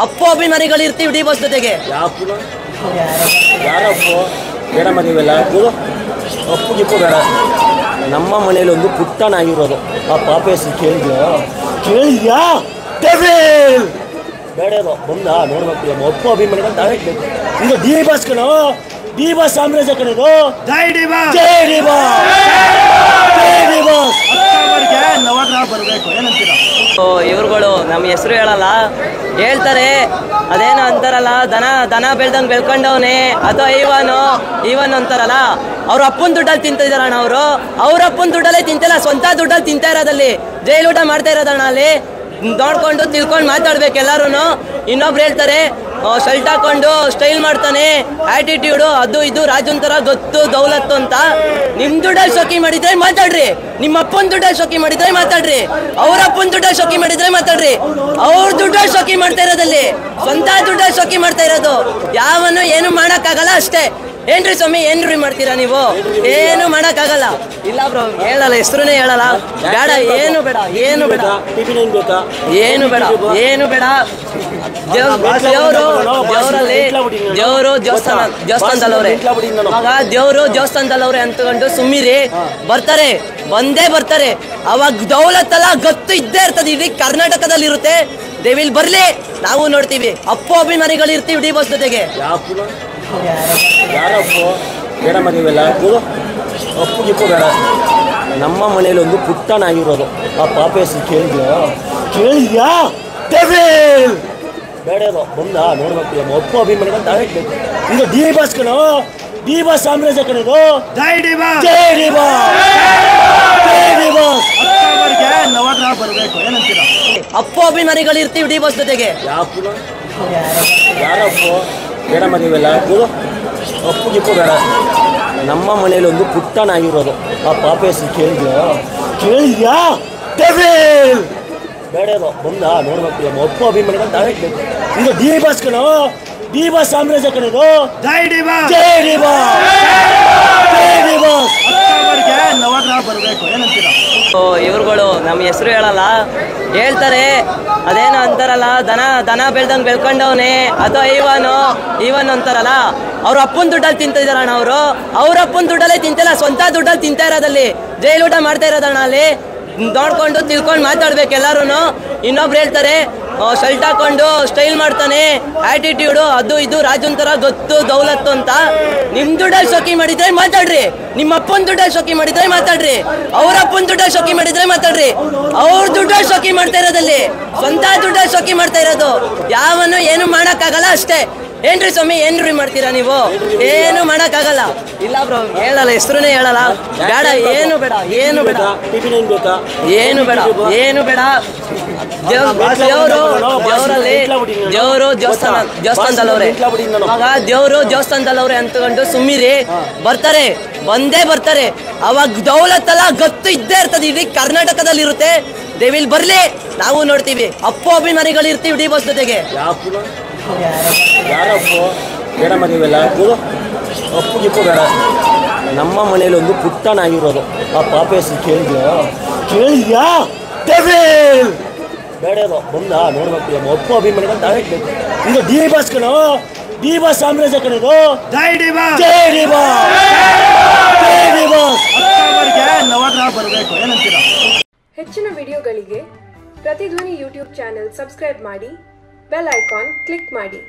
ಅಪ್ಪು ಅಭಿಮಾನಿಗಳು ಇರ್ತೀವಿ D boss ಜೊತೆಗೆ. ಯಾರಪ್ಪು ಬೇಡ ಮದುವೆಲ್ಲ ಅಪ್ಪು ಗಿಪ್ಪು ಬೇಡ. ನಮ್ಮ ಮನೇಲಿ ಒಂದು ಪುಟ್ಟನಾಗಿರೋದು ಆ ಪಾಪ ಹೆಸರು ಕೇಳಿದ್ಯಾ ಬೇಡದು ಬಂದ ನೋಡ್ಬೇಕು. ಅಪ್ಪು ಅಭಿಮಾನಿಗಳು ಡೈರೆಕ್ಟ್ ಬೇಕು. ಇದು ಡಿ ಬಾಸ್ ಕಣೋ, ಡಿ ಬಾಸ್ ಸಾಮ್ರಾಜ್ಯ ಕಣಿದು. ಇವ್ರುಗಳು ನಮ್ಮ ಹೆಸರು ಹೇಳಲ್ಲ, ಹೇಳ್ತಾರೆ ಅದೇನೋ ಅಂತಾರಲ್ಲ, ದನ ಬೆಳ್ದಂಗೆ ಬೆಳ್ಕೊಂಡವನೇ ಅಥವಾ ಇವನ್ ಅಂತಾರಲ್ಲ. ಅವ್ರ ಅಪ್ಪನ ದುಡ್ಡಲ್ಲಿ ತಿಂತಿದಾರಣ್ಣ. ಅವ್ರ ಅಪ್ಪನ ದುಡ್ಡಲ್ಲೇ ತಿಂತಿಲ್ಲ, ಸ್ವಂತ ದುಡ್ಡಲ್ಲಿ ತಿಂತಾ ಇರೋದಲ್ಲಿ. ಜೈಲು ಊಟ ಮಾಡ್ತಾ ಇರೋದಣ್ಣ. ಅಲ್ಲಿ ನೋಡ್ಕೊಂಡು ತಿಳ್ಕೊಂಡು ಮಾತಾಡ್ಬೇಕು ಎಲ್ಲಾರು. ಇನ್ನೊಬ್ರು ಹೇಳ್ತಾರೆ ಶರ್ಟ್ ಹಾಕೊಂಡು ಸ್ಟೈಲ್ ಮಾಡ್ತಾನೆ, ಆಟಿಟ್ಯೂಡು ಅದು ಇದು, ರಾಜನ್ ತರ ಗೊತ್ತು ದೌಲತ್ತು ಅಂತ. ನಿಮ್ ದುಡ್ಡಲ್ಲಿ ಶೋಕಿ ಮಾಡಿದ್ರೆ ಮಾತಾಡ್ರಿ, ನಿಮ್ಮ ಅಪ್ಪನ ದುಡ್ಡಲ್ಲಿ ಶೋಕಿ ಮಾಡಿದ್ರೆ ಮಾತಾಡ್ರಿ, ಅವ್ರ ಅಪ್ಪನ ದುಡ್ಡಲ್ಲಿ ಶೋಕಿ ಮಾಡಿದ್ರೆ ಮಾತಾಡ್ರಿ. ಅವ್ರ ದುಡ್ಡಲ್ಲಿ ಶೋಕಿ ಮಾಡ್ತಾ ಇರೋದಲ್ಲಿ, ಸ್ವಂತ ದುಡ್ಡಲ್ಲಿ ಶೋಕಿ ಮಾಡ್ತಾ ಇರೋದು. ಯಾವನು ಏನು ಮಾಡಕ್ಕಾಗಲ್ಲ ಅಷ್ಟೇ. ಏನ್ರಿ ಸ್ವಾಮಿ ಏನ್ರಿ ಮಾಡ್ತೀರಾ ನೀವು? ಏನು ಮಾಡಕ್ಕಾಗಲ್ಲ. ಇಲ್ಲ ಬ್ರೋ ಹೇಳಲ್ಲ, ಹೆಸರುನೇ ಹೇಳಲ್ಲ. ಬೇಡ, ಏನು ಬೇಡ, ಏನು ಬೇಡ, ಏನು ಬೇಡ, ಏನು ಬೇಡ. ದೇವರು ದೇವಸ್ಥಾನದಲ್ಲವ್ರೆ, ಆಗ ದೇವರು ದೇವಸ್ಥಾನದಲ್ಲವ್ರೆ ಅಂತಕೊಂಡು ಸುಮ್ಮಿರಿ. ಬರ್ತಾರೆ, ಬಂದೇ ಬರ್ತಾರೆ. ಅವಾಗ ದೌಲತ್ತಲ್ಲ ಗತ್ತು ಇದ್ದೇ ಇರ್ತದೆ, ಇಡೀ ಕರ್ನಾಟಕದಲ್ಲಿ ಇರುತ್ತೆ. ದೇವಿಲ್ ಬರ್ಲಿ, ನಾವು ನೋಡ್ತೀವಿ. ಅಪ್ಪು ಅಭಿಮಾನಿಗಳು ಇರ್ತೀವಿ ಡಿ ಬಾಸ್ ಜೊತೆಗೆ. ಯಾರಪ್ಪು ಬೇಡ ಮದುವೆಲ್ಲ ಅಪ್ಪು ಗಿಪ್ಪು ಬೇಡ. ನಮ್ಮ ಮನೇಲಿ ಒಂದು ಪುಟ್ಟನಾಗಿರೋದು ಆ ಪಾಪ ಹೆಸರು ಕೇಳಿದ್ಯಾ ಬೇಡದು ಬಂದ ನೋಡ್ಬೇಕು. ಅಪ್ಪು ಅಭಿಮಾನಿಗಳು ಡೈರೆಕ್ಟ್ ಬೇಕು. ಇದು ಡಿ ಬಾಸ್ ಕಣೋ, ಡಿ ಬಾಸ್ ಸಾಮ್ರಾಜ್ಯ ಕಣಿದು. ಅಪ್ಪು ಅಭಿಮಾನಿಗಳು ಇರ್ತೀವಿ ಡಿ ಬಾಸ್ ಜೊತೆಗೆ. ಯಾರಪ್ಪು ಬೇಡ ಮದುವೆಲ್ಲ ಅಪ್ಪು ಗಿಪ್ಪು ಬೇಡ. ನಮ್ಮ ಮನೇಲಿ ಒಂದು ಪುಟ್ಟನಾಗಿರೋದು ಆ ಪಾಪ ಹೆಸರು ಕೇಳಿದ್ಯಾ ಬೇಡದು ಬಂದ ನೋಡ್ಬೇಕು. ಅಪ್ಪು ಅಭಿಮಾನಿಗಳು ಡೈರೆಕ್ಟ್ ಬೇಕು. ಇದು ಡಿ ಬಾಸ್ ಕಣೋ, ಡಿ ಬಾಸ್ ಸಾಮ್ರಾಜ್ಯ ಕಣಿದು. ಇವ್ರುಗಳು ನಮ್ಮ ಹೆಸರು ಹೇಳಲ್ಲ, ಹೇಳ್ತಾರೆ ಅದೇನೋ ಅಂತಾರಲ್ಲ, ದನ ಬೆಳ್ದಂಗೆ ಬೆಳ್ಕೊಂಡವನೇ ಅಥವಾ ಇವನ್ ಅಂತಾರಲ್ಲ. ಅವ್ರ ಅಪ್ಪನ ದುಡ್ಡಲ್ಲಿ ತಿಂತಿದಾರಣ್ಣ. ಅವ್ರ ಅಪ್ಪನ ದುಡ್ಡಲ್ಲೇ ತಿಂತಿಲ್ಲ, ಸ್ವಂತ ದುಡ್ಡಲ್ಲಿ ತಿಂತಾ ಇರೋದಲ್ಲಿ. ಜೈಲು ಊಟ ಮಾಡ್ತಾ ಇರೋದಣ್ಣ. ಅಲ್ಲಿ ನೋಡ್ಕೊಂಡು ತಿಳ್ಕೊಂಡು ಮಾತಾಡ್ಬೇಕು ಎಲ್ಲಾರು. ಇನ್ನೊಬ್ರು ಹೇಳ್ತಾರೆ ಶರ್ಟ್ ಹಾಕೊಂಡು ಸ್ಟೈಲ್ ಮಾಡ್ತಾನೆ, ಆಟಿಟ್ಯೂಡು ಅದು ಇದು, ರಾಜನ್ ತರ ಗೊತ್ತು ದೌಲತ್ತು ಅಂತ. ನಿಮ್ ದುಡ್ಡಲ್ಲಿ ಶೋಕಿ ಮಾಡಿದ್ರೆ ಮಾತಾಡ್ರಿ, ನಿಮ್ಮ ಅಪ್ಪನ ದುಡ್ಡಲ್ಲಿ ಶೋಕಿ ಮಾಡಿದ್ರೆ ಮಾತಾಡ್ರಿ, ಅವ್ರ ಅಪ್ಪನ ದುಡ್ಡಲ್ಲಿ ಶೋಕಿ ಮಾಡಿದ್ರೆ ಮಾತಾಡ್ರಿ. ಅವ್ರ ದುಡ್ಡಲ್ಲಿ ಶೋಕಿ ಮಾಡ್ತಾ ಇರೋದಲ್ಲಿ, ಸ್ವಂತ ದುಡ್ಡಲ್ಲಿ ಶೋಕಿ ಮಾಡ್ತಾ ಇರೋದು. ಯಾವನು ಏನು ಮಾಡಕ್ಕಾಗಲ್ಲ ಅಷ್ಟೇ. ಏನ್ರಿ ಸ್ವಾಮಿ ಏನ್ರಿ ಮಾಡ್ತೀರಾ ನೀವು? ಏನು ಮಾಡಕ್ಕಾಗಲ್ಲ. ಇಲ್ಲ ಬ್ರೋ ಹೇಳಲ್ಲ, ಹೆಸರುನೇ ಹೇಳಲ್ಲ. ಬೇಡ, ಏನು ಬೇಡ, ಏನು ಬೇಡ, ಏನು ಬೇಡ, ಏನು ಬೇಡ. ದೇವರು ದೇವಸ್ಥಾನದಲ್ಲವ್ರೆ, ಆಗ ದೇವರು ದೇವಸ್ಥಾನದಲ್ಲವ್ರೆ ಅಂತಕೊಂಡು ಸುಮ್ಮಿರಿ. ಬರ್ತಾರೆ, ಬಂದೇ ಬರ್ತಾರೆ. ಅವಾಗ ದೌಲತ್ತಲ್ಲ ಗತ್ತು ಇದ್ದೇ ಇರ್ತದೆ, ಇಡೀ ಕರ್ನಾಟಕದಲ್ಲಿ ಇರುತ್ತೆ. ದೇವಿಲ್ ಬರ್ಲಿ, ನಾವು ನೋಡ್ತೀವಿ. ಅಪ್ಪು ಅಭಿಮಾನಿಗಳು ಇರ್ತೀವಿ ಡಿ ಬಾಸ್ ಜೊತೆಗೆ. ಯಾರಪ್ಪು ಬೇಡ ಮದುವೆಲ್ಲ ಅಪ್ಪು ಗಿಪ್ಪು ಬೇಡ. ನಮ್ಮ ಮನೇಲಿ ಒಂದು ಪುಟ್ಟನಾಗಿರೋದು ಆ ಪಾಪ ಹೆಸರು ಕೇಳಿದ್ಯಾ ಬೇಡದು ಬಂದ ನೋಡ್ಬೇಕು. ಅಪ್ಪು ಅಭಿಮಾನಿಗಳು ಡೈರೆಕ್ಟ್ ಬೇಕು. ಇದು ಡಿ ಬಾಸ್ ಕಣೋ, ಡಿ ಬಾಸ್ ಸಾಮ್ರಾಜ್ಯ ಕಣಿದು. ಹೆಚ್ಚಿನ ವಿಡಿಯೋಗಳಿಗೆ ಪ್ರತಿಧ್ವನಿ ಯೂಟ್ಯೂಬ್ ಚಾನೆಲ್ ಸಬ್ಸ್ಕ್ರೈಬ್ ಮಾಡಿ, ಬೆಲ್ ಐಕಾನ್ ಕ್ಲಿಕ್ ಮಾಡಿ.